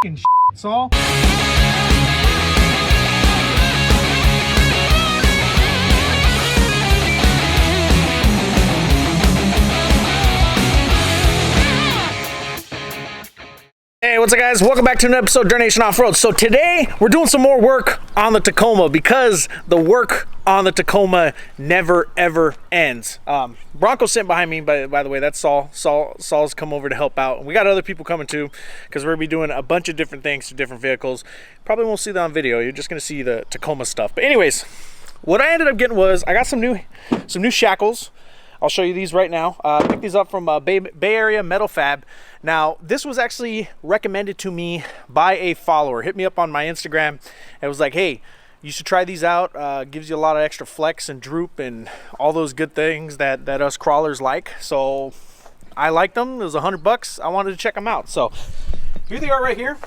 shit, Saul. Hey, what's up guys? Welcome back to another episode of Dirtnation Offroad. So today we're doing some more work on the Tacoma because the work on the Tacoma never ever ends. Bronco's sitting behind me, by the way, that's Saul. Saul's come over to help out. And we got other people coming too because we're gonna be doing a bunch of different things to different vehicles. Probably won't see that on video. You're just gonna see the Tacoma stuff. But anyways, what I ended up getting was I got some new shackles. I'll show you these right now. I picked these up from Bay Area Metal Fab. Now, this was actually recommended to me by a follower. Hit me up on my Instagram and was like, hey, you should try these out. Gives you a lot of extra flex and droop and all those good things that us crawlers like. So I liked them. It was $100. I wanted to check them out. So here they are right here.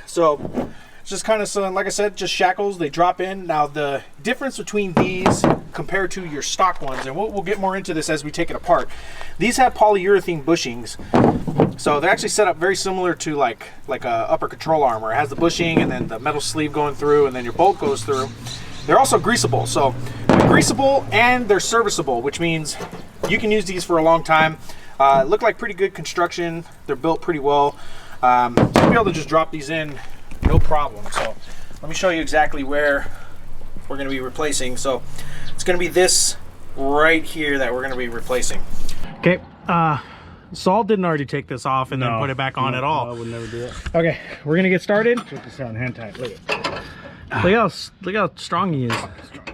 So just kind of, so like I said, just shackles, they drop in. Now the difference between these compared to your stock ones, and we'll get more into this as we take it apart. These have polyurethane bushings. So they're actually set up very similar to like a upper control arm where it has the bushing and then the metal sleeve going through and then your bolt goes through. They're also greasable. So they're greasable and they're serviceable, which means you can use these for a long time. Look like pretty good construction. They're built pretty well. You'll be able to just drop these in no problem. So let me show you exactly where we're going to be replacing. So it's going to be this right here that we're going to be replacing. Okay, Saul didn't already take this off and then put it back on at all. I would never do it. Okay, we're going to get started. Check this out, hand tight. Look how strong he is.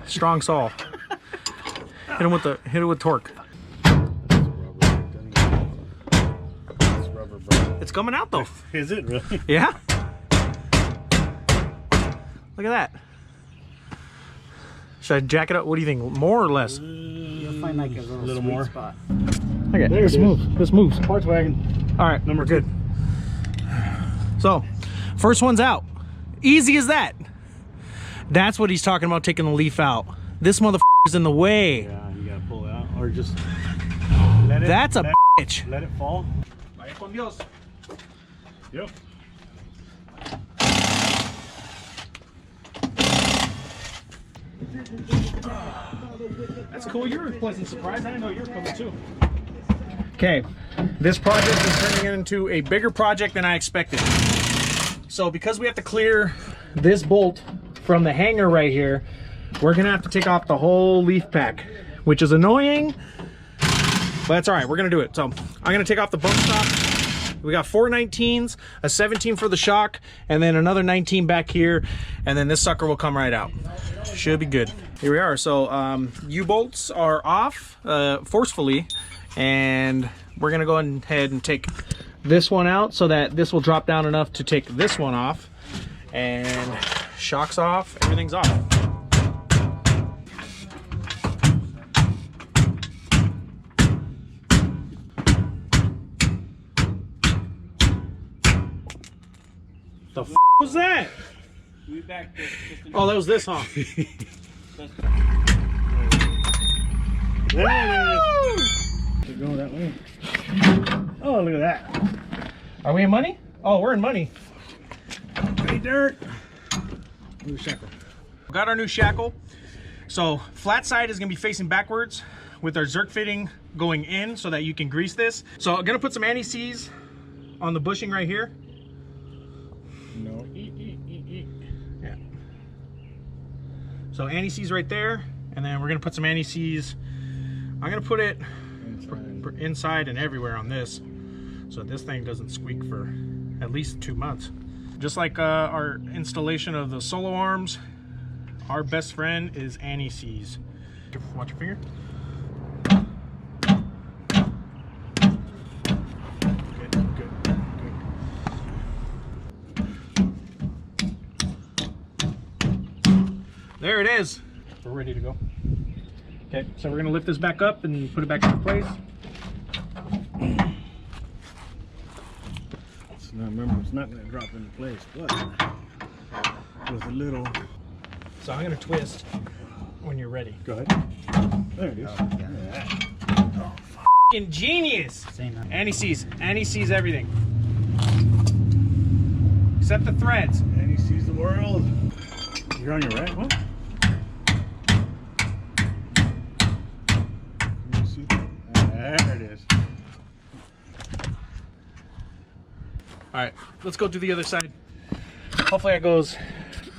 Strong Saul. Hit him with torque. It's coming out though. Is it really? Yeah. Look at that. Should I jack it up? What do you think? More or less? You'll find like a little more spot. Okay, There this moves. Parts wagon. All right, number good. So, first one's out. Easy as that. That's what he's talking about, taking the leaf out. This motherfucker's in the way. Yeah, you gotta pull it out or just let it. That's a bitch. Let it fall. Vaya con Dios. Yep. That's cool. You're a pleasant surprise. I didn't know you were coming too. Okay, this project is turning into a bigger project than I expected. So because we have to clear this bolt from the hanger right here, we're gonna have to take off the whole leaf pack, which is annoying, but that's all right. We're gonna do it. So I'm gonna take off the bump stop. We got 4 19s, a 17 for the shock, and then another 19 back here, and then this sucker will come right out. Should be good. Here we are. So U-bolts are off forcefully, and we're gonna go ahead and take this one out so that this will drop down enough to take this one off, and shock's off, everything's off. The f was that? Oh, that was this, huh? There it is. We're going that way. Oh, look at that. Are we in money? Oh, we're in money. Hey, dirt. New shackle. Got our new shackle. So flat side is gonna be facing backwards with our Zerk fitting going in so that you can grease this. So I'm gonna put some anti-seize on the bushing right here. No. Yeah. So anti-seize right there, and then we're gonna put some anti-seize. I'm gonna put it inside and everywhere on this, so this thing doesn't squeak for at least 2 months. Just like our installation of the solo arms, our best friend is anti-seize. Watch your finger. There it is. We're ready to go. Okay, so we're gonna lift this back up and put it back into place. Now remember, it's not going to drop into place, but with a little. So I'm gonna twist when you're ready. Go ahead. There it is. Oh, yeah. F***ing genius. Same. And he sees everything. Set the threads. And he sees the world. You're on your right? What? You see? There it is. All right, let's go to the other side. Hopefully that goes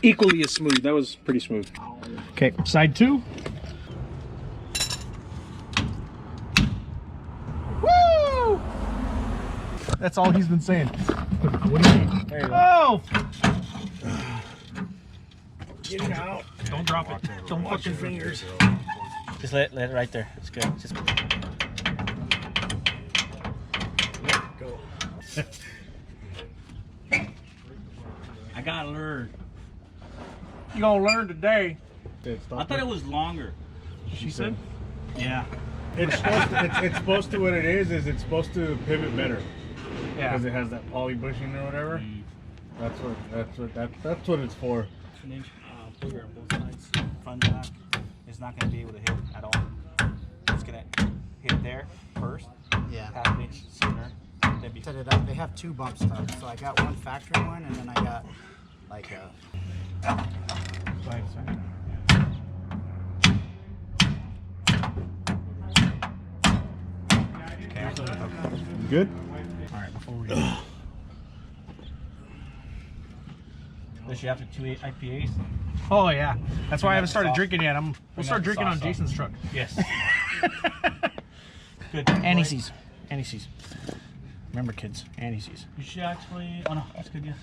equally as smooth. That was pretty smooth. Okay, side 2. Woo! That's all he's been saying. What do you mean? There you go. Oh! Get it out. Don't drop it. Don't fucking fingers. Just let it right there. It's good. Just Go. I gotta learn. You gonna learn today. I thought it was longer. She said? Yeah. It's supposed to what it is it's supposed to pivot better. Yeah. Because it has that poly bushing or whatever. That's what it's for. An inch bigger on both sides. Front and back. It's not gonna be able to hit at all. It's gonna hit there first. Yeah. Half an inch sooner. Then be Set it up. They have 2 bump studs. So I got one factory one, and then I got like a. Good? All right, before we Does she have to 2 IPAs? Oh yeah, that's why I haven't started drinking yet. We'll start drinking on Jason's truck. Yes. Good. Annie's. Remember, kids, Annie's. You should actually. Oh no, that's good. Yeah.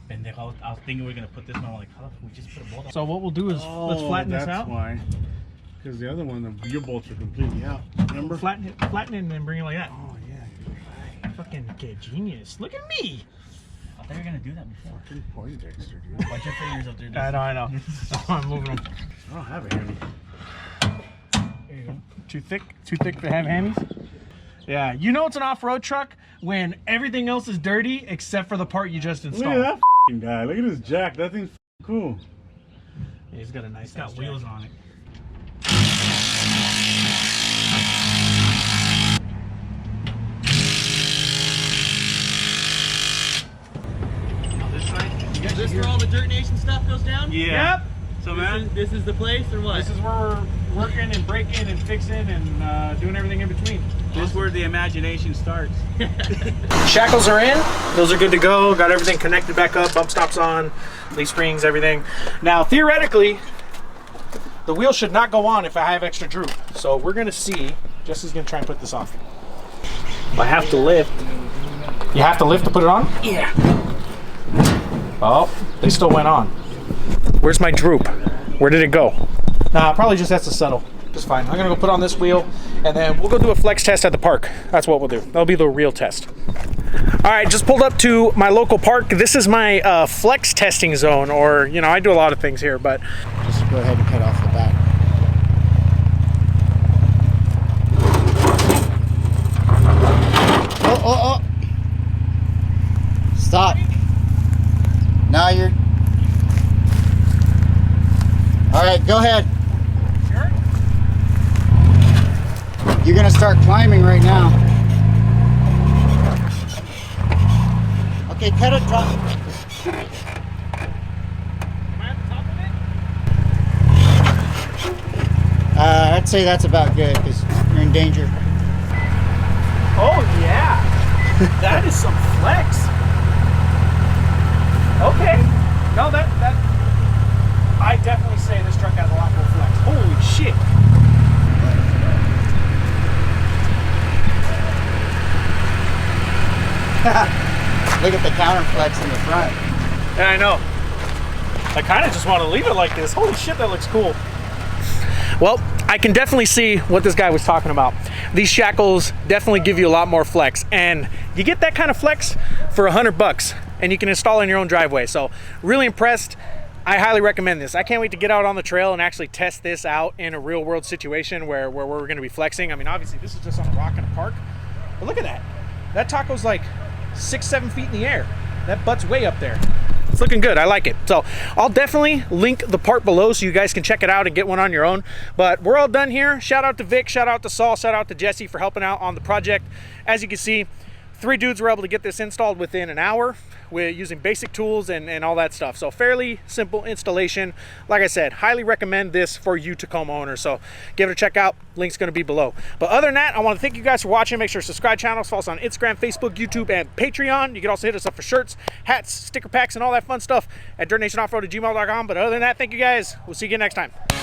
And I was thinking we are gonna put this one. I'm like, how we just put a bolt on? So what we'll do is let's flatten this that's out. why. Because the other one, your bolts are completely out. Remember? Flatten it, and then bring it like that. Oh yeah. Fucking okay, genius. Look at me. I thought you were gonna do that before. Fucking Poindexter, dude. Bunch of fingers up there. I know. I'm moving them. I don't have a handy. There you go. Too thick to have hammies. Yeah, you know it's an off-road truck when everything else is dirty except for the part you just Look installed. at that f***ing guy. Look at his jack. That thing's cool. Yeah, he's got a nice. It's got wheels on it. Is this where all the Dirtnation stuff goes down? Yeah. Yep. So man, this is the place or what? This is where we're working and breaking and fixing and doing everything in between. This is where the imagination starts. Shackles are in. Those are good to go. Got everything connected back up. Bump stops on. Leaf springs, everything. Now, theoretically, the wheel should not go on if I have extra droop. So we're going to see. Jesse's going to try and put this off. I have to lift. You have to lift to put it on? Yeah. Oh, they still went on. Where's my droop? Where did it go? Nah, probably just has to settle. Just fine. I'm gonna go put on this wheel and then we'll go do a flex test at the park. That's what we'll do. That'll be the real test. All right, just pulled up to my local park. This is my flex testing zone, or, you know, I do a lot of things here, but. Just go ahead and cut off the back. Oh. Stop. Now you're. All right, go ahead. Sure? You're gonna start climbing right now. Okay, cut it top. Am I at the top of it? I'd say that's about good because you're in danger. Oh yeah, that is some flex. Okay, no, that I definitely say this truck has a lot more flex. Holy shit! Look at the counterflex in the front. Yeah, I know. I kind of just want to leave it like this. Holy shit, that looks cool. Well, I can definitely see what this guy was talking about. These shackles definitely give you a lot more flex, and you get that kind of flex for $100 and you can install in your own driveway. So really impressed. I highly recommend this. I can't wait to get out on the trail and actually test this out in a real world situation where we're going to be flexing. I mean, obviously this is just on a rock in a park, but look at that. That taco's like 6-7 feet in the air. That butt's way up there. It's looking good. I like it. So I'll definitely link the part below so you guys can check it out and get one on your own. But we're all done here. Shout out to Vic, shout out to Saul, shout out to Jesse for helping out on the project. As you can see, 3 dudes were able to get this installed within an hour. We're using basic tools and all that stuff. So fairly simple installation. Like I said, highly recommend this for you Tacoma owners. So give it a check out. Link's going to be below. But other than that, I want to thank you guys for watching. Make sure to subscribe channels, follow us on Instagram, Facebook, YouTube, and Patreon. You can also hit us up for shirts, hats, sticker packs, and all that fun stuff at dirtnationoffroad@gmail.com. But other than that, thank you guys. We'll see you again next time.